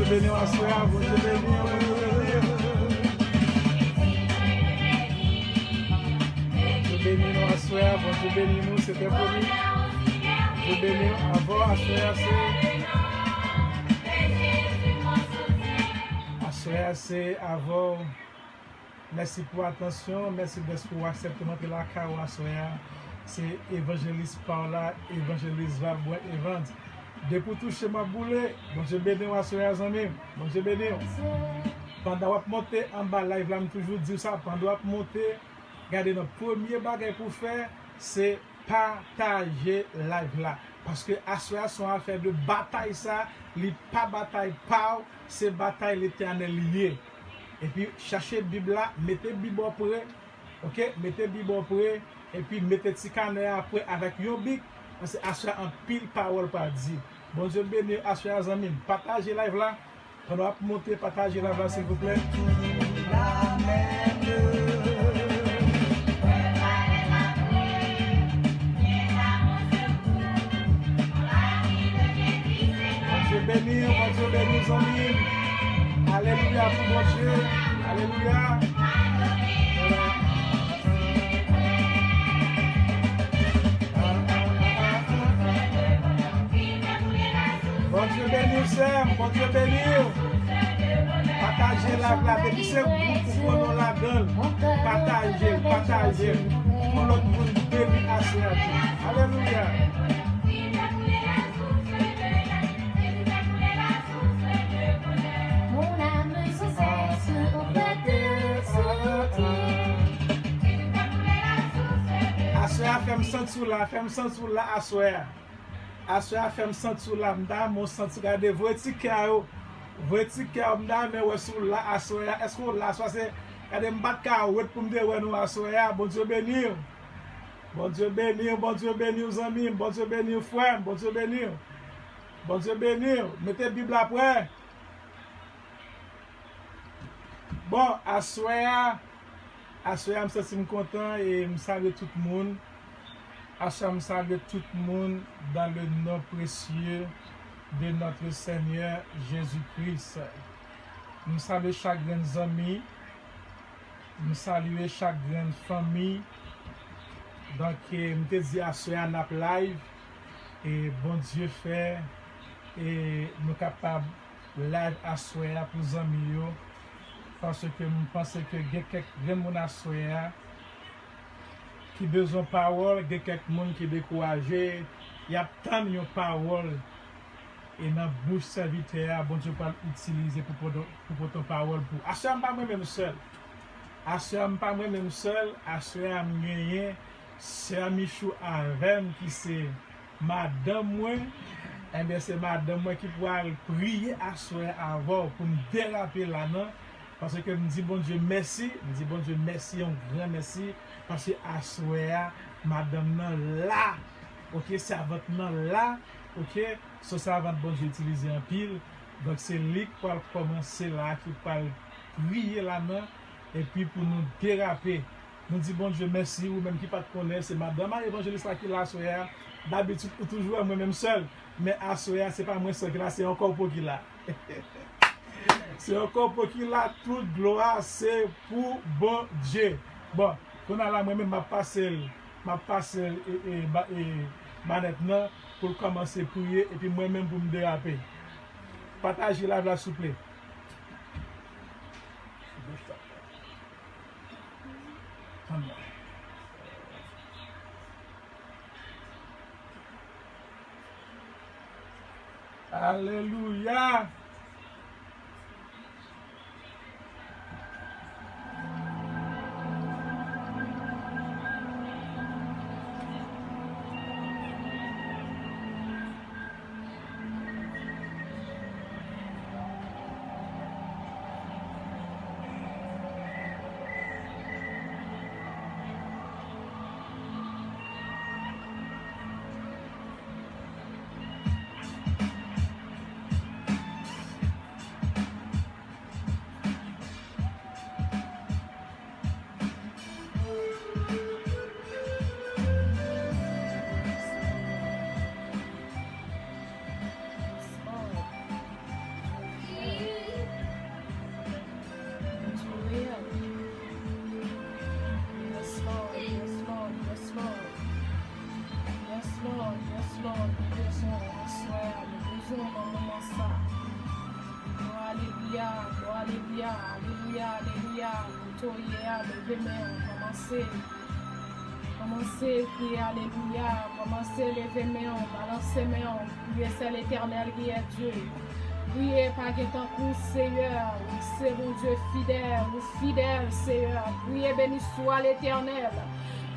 Dieu béni, à soir, bon Dieu béni, bon Dieu béni. Bon Dieu béni, nous à soir, bon Dieu béni, nous, c'était promis. Dieu béni, avant, à soir, c'est avant. Merci pour l'attention, merci pour accepter notre la carrière à soir. C'est évangéliste par là, évangéliste va boire et vendre. Depuis toucher ma boule, bon Dieu béni à soir, amis, bon Dieu béni. Pendant que monter en bas live, là, je toujours dire ça, pendant que monter, regardez notre premier bagage pour faire, c'est partager live là. Parce que association a fait de bataille ça, li pas bataille pas, c'est bataille l'éternel lié. Et puis cherchez Bible là, mettez Bible après, ok, mettez Bible après, et puis mettez petit carnet après avec un bic, parce que association en pile parole par dire. Bon Dieu béni, association amis, partagez live là, on va monter, partagez live là s'il vous plaît. Béni, mon Dieu béni, nos amis. Alléluia pour mon Dieu. Alléluia. Bon Dieu béni, Sam. Bon Dieu béni. Partagez la place. Et puis c'est vous pour prendre la gueule. Partagez. Pour l'autre monde béni à ce Alléluia. Fais me sentir sous là à soir. À soir fais me sentir sous là, m'da mon sentir garder votre ticket m'da mais ouais sous là à soir. Est-ce que là soit c'est garder m'battre carotte pour me dire ouais nous à soir. Bon Dieu béni. Bon Dieu béni, bon Dieu béni aux amis, bon Dieu béni aux frères, bon Dieu béni. Bon Dieu béni. Mettez Bible après. Bon, à soir, je suis content et je salue tout le monde. Je salue tout le monde dans le nom précieux de notre Seigneur Jésus-Christ. Je salue chaque grand ami. Je salue chaque grande famille. Donc, je te dis à ce live. Et bon Dieu fait. Et nous sommes capables de live à soir pour les amis. Parce que je pense que il y a quelques gens à soir qui ont besoin de parole, il y a quelques gens qui sont découragés. Il y a tant de paroles et dans la bouche serviteur, bon Dieu peut utiliser pour ton parole. À ce moment, je ne suis pas moi-même seul. À ce moment, c'est Michou Arvem qui c'est madame moi. Et bien c'est madame moi qui pourra prier à ce moment avant pour me déraper là-dedans. Parce que je me dis bon Dieu merci, un grand merci, parce que à soir, madame nan là, ok, servante nan là, ok, ce servante bon Dieu utiliser en pile, donc c'est lui qui va commencer là, qui va prier la main, et puis pour nous déraper, nous dit bon Dieu merci, ou même qui pas te connaît, c'est madame évangéliste là qui là à soir, d'habitude ou toujours moi-même seul, mais à soir c'est pas moi seul qui là, c'est encore pour qui là. C'est encore pour qui là, toute gloire, c'est pour bon Dieu. Bon, on a là, moi-même, ma passe maintenant pour commencer à prier et puis moi-même pour me déraper. Partagez la s'il vous plaît. Alléluia. ça. Alléluia, alléluia, alléluia, alléluia. Levez main, commencez, priez, alléluia. Commencez, levez main, balancez main, priez, c'est l'Éternel qui est Dieu. Priez par temps pour Seigneur, c'est mon Dieu fidèle, Seigneur. Priez, béni soit l'Éternel.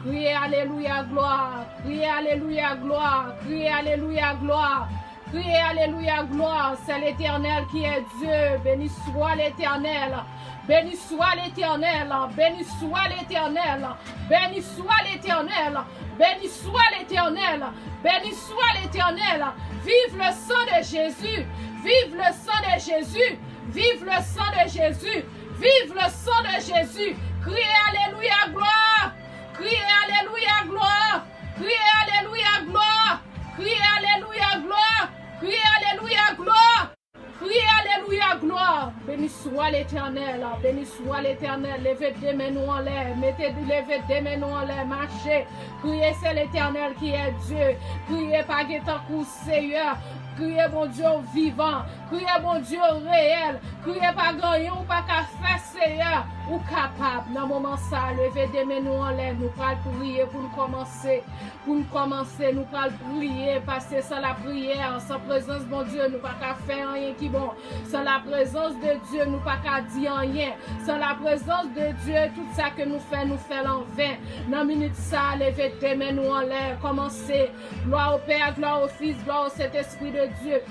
Criez alléluia, gloire. Criez alléluia, gloire. Criez alléluia, gloire. Criez alléluia, gloire. C'est l'Éternel qui est Dieu. Béni soit l'Éternel. Béni soit l'Éternel. Béni soit l'Éternel. Béni soit l'Éternel. Béni soit l'Éternel. Béni soit l'Éternel. Vive le sang de Jésus. Vive le sang de Jésus. Vive le sang de Jésus. Vive le sang de Jésus. Criez alléluia, gloire. Criez alléluia, gloire. Criez alléluia, gloire. Criez alléluia, gloire. Criez alléluia, gloire. Criez alléluia, gloire. Béni soit l'Éternel. Béni soit l'Éternel. Levez des mains nous en l'air. Levez des mains nous en l'air. Marchez. Criez, c'est l'Éternel qui est Dieu. Criez par guettant coup, Seigneur. Criez mon Dieu vivant. Criez mon Dieu réel. Criez pas gagné ou pas qu'à faire, Seigneur. Ou capable. Dans le moment ça, levez des mains nous en l'air. Nous allons prier pour nous commencer. Pour nous commencer, nous allons prier. Parce que sans la prière, sans présence de mon Dieu, nous ne pouvons pas faire rien qui bon. Sans la présence de Dieu, nous ne pouvons pas dire rien. Sans la présence de Dieu, tout ça que nous faisons en vain. Dans une minute ça, levez des mains nous en l'air. Commencez. Gloire au Père, gloire au Fils, gloire au Saint-Esprit de Dieu.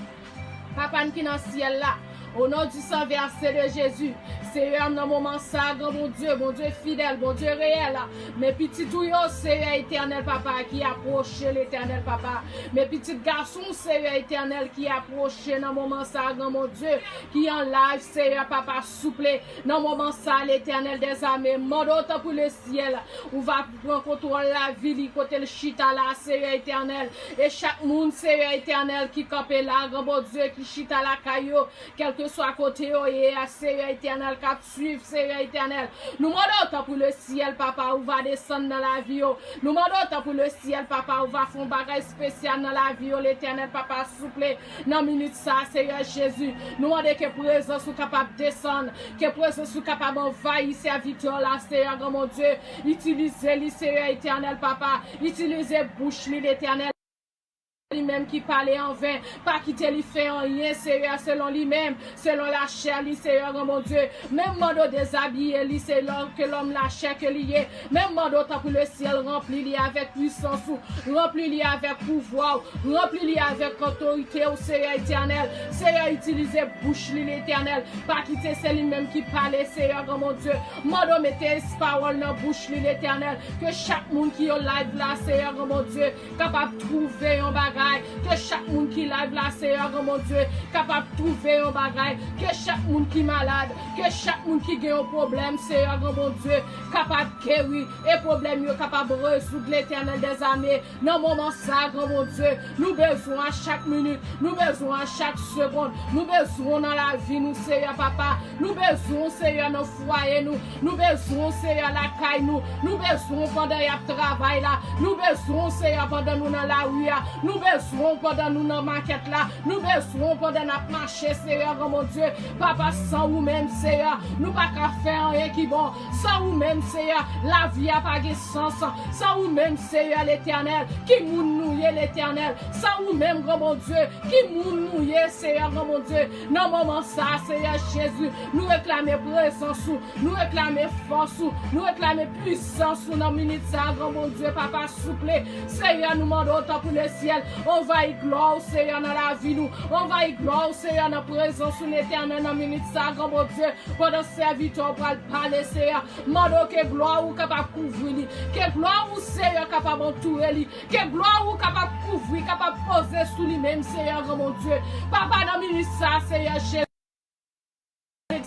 Papa qui est dans le ciel là. Au nom du sang versé de Jésus, Seigneur, dans le moment ça, grand mon Dieu fidèle, mon Dieu réel. Mes petits touillots, Seigneur éternel, papa, qui approche l'éternel, papa. Mes petits garçons, Seigneur éternel, qui approche dans le moment ça, grand mon Dieu, qui en live, Seigneur, papa, souple. Dans le moment ça, l'éternel des armées, mode autant pour le ciel, où va prendre contrôle la ville, côté le chita là, Seigneur éternel. Et chaque monde, Seigneur éternel, qui campe là, grand mon Dieu, qui chita la caillou, que soit côté et à Seigneur éternel cap suivre Seigneur éternel. Nous demandons pour le ciel papa où va descendre dans la vie. Nous demandons pour le ciel papa où va faire un bagage spécial dans la vie l'éternel papa souple dans minute ça Seigneur Jésus. Nous demandons que présence soit capable de descendre, que présence soit capable d'envahir serviteur là Seigneur grand mon Dieu. Utilisez-le Seigneur éternel papa. Utilisez bouche l'éternel. Lui-même qui parlait en vain, pas quitter lui fait en rien, Seigneur, selon lui-même, selon la chair, lui, Seigneur, mon Dieu, même mode déshabillé, lui, c'est l'homme que l'homme la chair que lui est, même mode tant que le ciel rempli lui avec puissance, rempli lui avec pouvoir, rempli lui avec autorité au Seigneur éternel, Seigneur, utilisez bouche lui l'éternel, pas quitter c'est lui-même qui parlait, Seigneur, mon Dieu, mode mettez parole dans bouche lui l'éternel, que chaque monde qui est live là, Seigneur, mon Dieu, capable de trouver un bagage. Que chaque monde qui live là, Seigneur, mon Dieu, capable de trouver un bagage. Que chaque monde qui est malade, que chaque monde qui a un problème, Seigneur, mon Dieu, capable de guérir. Et problème, capable de résoudre l'éternel des armées. Dans le moment ça, mon Dieu, nous besoin à chaque minute, nous besoin à chaque seconde, nous besoin dans la vie, nous, Seigneur, papa. Nous besoin, Seigneur, dans le foyer, nous besoin, Seigneur, la caille, nous besoin pendant le travail là, nous besoin, Seigneur, pendant nous dans la rue, nous besoin pendant nous dans maquette là, nous besoin pendant notre marché, Seigneur, mon Dieu, papa, sans vous-même, Seigneur, nous pas qu'à faire rien qui bon, sans vous-même, Seigneur, la vie a pas de sens, sans vous-même, Seigneur, l'éternel, qui nous l'éternel, sans vous-même, mon Dieu, qui nous Seigneur, mon Dieu, dans le moment ça, Seigneur Jésus, nous réclamer présence, nous réclamer force, nous réclamer puissance, dans minute ça, mon Dieu, papa, souple, Seigneur, nous demandons autant pour le ciel. On va y gloire, Seigneur, dans la vie, nous. On va y gloire, Seigneur, dans la présence de l'éternel, dans la minute, ça, grand mon Dieu. Pendant serviteur, pour parler, Seigneur. Mando que gloire ou capable de couvrir, que gloire ou Seigneur, capable d'entourer, que gloire ou capable de couvrir, capable de poser sous lui-même, Seigneur, grand mon Dieu. Papa, dans la minute, ça, Seigneur, Jésus.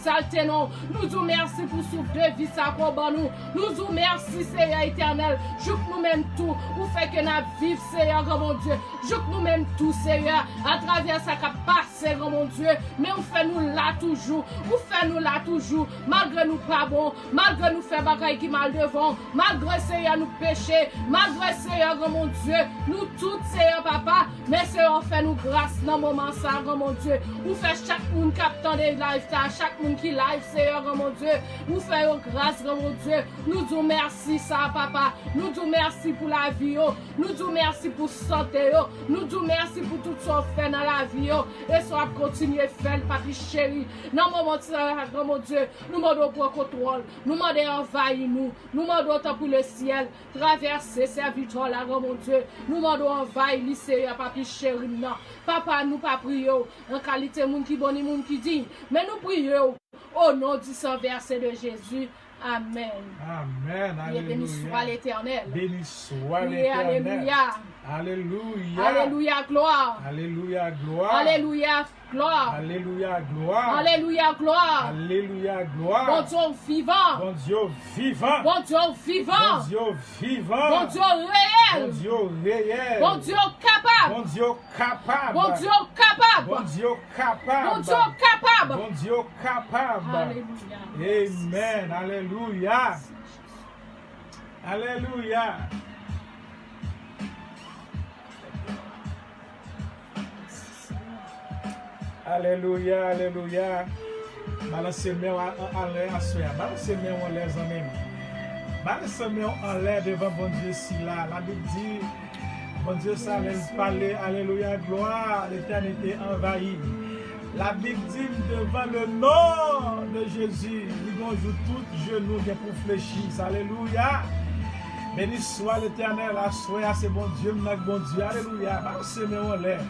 exalter nous. Nous disons merci pour souffle de vie, ça qu'on ban nous. Nous disons merci, Seigneur éternel. Joue que nous-mêmes tout, ou fait que nous vivons, Seigneur, grand mon Dieu. Joue que nous-mêmes tout, Seigneur, à travers ça qui a passé, grand mon Dieu. Mais on fait nous là toujours, ou fait nous là toujours, malgré nous pas bon, malgré nous faire bagaille qui mal devant, malgré, Seigneur, nous pécher, malgré, Seigneur, grand mon Dieu, nous toutes, Seigneur, papa, mais Seigneur, fait nous grâce dans le moment ça, grand mon Dieu. Ou fait chaque monde qui attend des lives, chaque monde qui live, Seigneur, grand mon Dieu. Nous faisons grâce, grand mon Dieu. Nous disons merci, ça, papa. Nous disons merci pour la vie. Nous disons merci pour santé. Nous disons merci pour tout ce qu'on fait dans la vie. Et ça va continuer à faire, papi chéri. Dans le moment ça, grand mon Dieu, nous demandons pour contrôle. Nous demandons envahir nous. Nous demandons temps pour le ciel. Traverser serviteur là, grand mon Dieu. Nous demandons envahir lycée, papi chéri. Non. Papa, nous pas prions en qualité monde qui bon et monde qui dit. Mais nous prions au nom du saint verset de Jésus. Amen. Amen. Alléluia. Béni soit l'Éternel. Béni soit l'Éternel. Alléluia. Alléluia. Alléluia, gloire. Alléluia, gloire. Alléluia, gloire. Alléluia, gloire. Alléluia, gloire. Alléluia, gloire. Bon Dieu vivant. Bon Dieu vivant. Bon Dieu vivant. Bon Dieu vivant. Bon Dieu réel. Bon Dieu réel. Bon Dieu capable. Bon Dieu capable. Bon Dieu capable. Bon Dieu capable. Bon Dieu capable. Bon Dieu capable. Alléluia. Amen. Alléluia. Alléluia. Alléluia, alléluia. Balancez-moi en l'air à soi. Balancez-moi en l'air, amis. Balancez-moi en l'air devant bon Dieu si là. La Bible dit, bon Dieu, ça allait parler. Alléluia, gloire. L'éternité envahie. La Bible dit devant le nom de Jésus, nous allons jouer tout genoux pour fléchir. Alléluia. Béni soit l'Éternel, à soi, c'est bon Dieu, notre bon Dieu. Alléluia. Balancez-moi en l'air.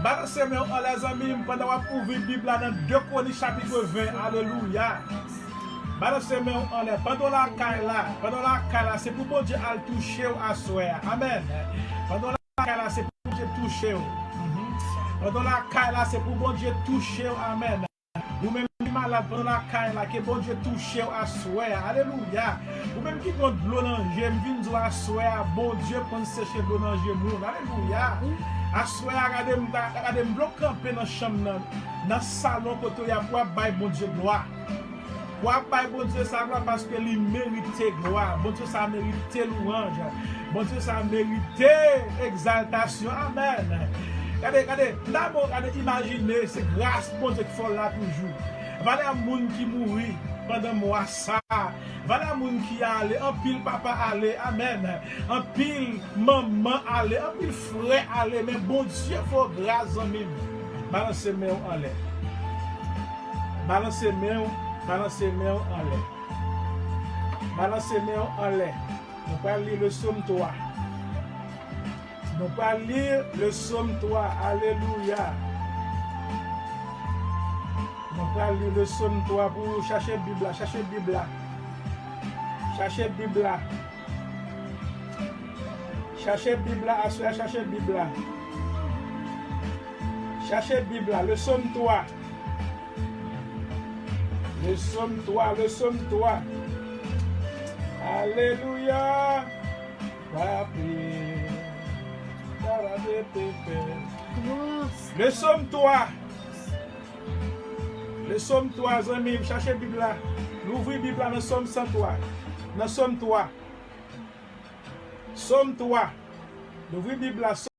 Balancez-moi en les amis, pendant qu'on ouvre la Bible dans 2 Chroniques chapitre 20. Alléluia. Balancez-moi en l'air. Pendant la caille là, c'est pour bon Dieu à le toucher à soi. Amen. Pendant la caille là, c'est pour bon Dieu toucher. Pendant la caille là, c'est pour bon Dieu toucher. Amen. Ou même qui malade pendant la caille là, que bon Dieu touche à soi. Alléluia. Ou même qui compte l'eau dans le gemme, vient à soi. Bon Dieu prend sécher l'eau dans le gemme. Alléluia. À soi, regardez, bloc campé dans la chambre, dans le salon, pour bailler bon Dieu gloire. Pour bailler bon Dieu ça gloire parce qu'il mérite gloire. Bon Dieu ça mérite louange. Bon Dieu ça mérite exaltation. Amen. Regardez, d'abord, imaginez, c'est grâce bon Dieu qui fait là toujours. Voilà un monde qui mourit pendant moi ça. Voilà un monde qui allait, un pile papa allait, amen. Un pile maman allait, un pile frère allait, mais bon Dieu faut grâce en même. Balancez-moi en l'air. Balancez-moi en l'air. Balancez-moi en l'air. Nous allons lire le psaume 3. Nous allons lire le psaume 3. Alléluia. Nous allons lire le psaume 3 pour chercher Bible. Chercher Bible. Chercher Bible. Chercher Bible. Chercher Bible. Chercher Bible. Le psaume 3. Le psaume 3. Le psaume 3. Alléluia. Le psaume 3. Le psaume 3, amis, cherchez la Bible là. L'ouvrez la Bible dans le psaume 103. Dans le psaume 3. Psaume 3. L'ouvrez la Bible là.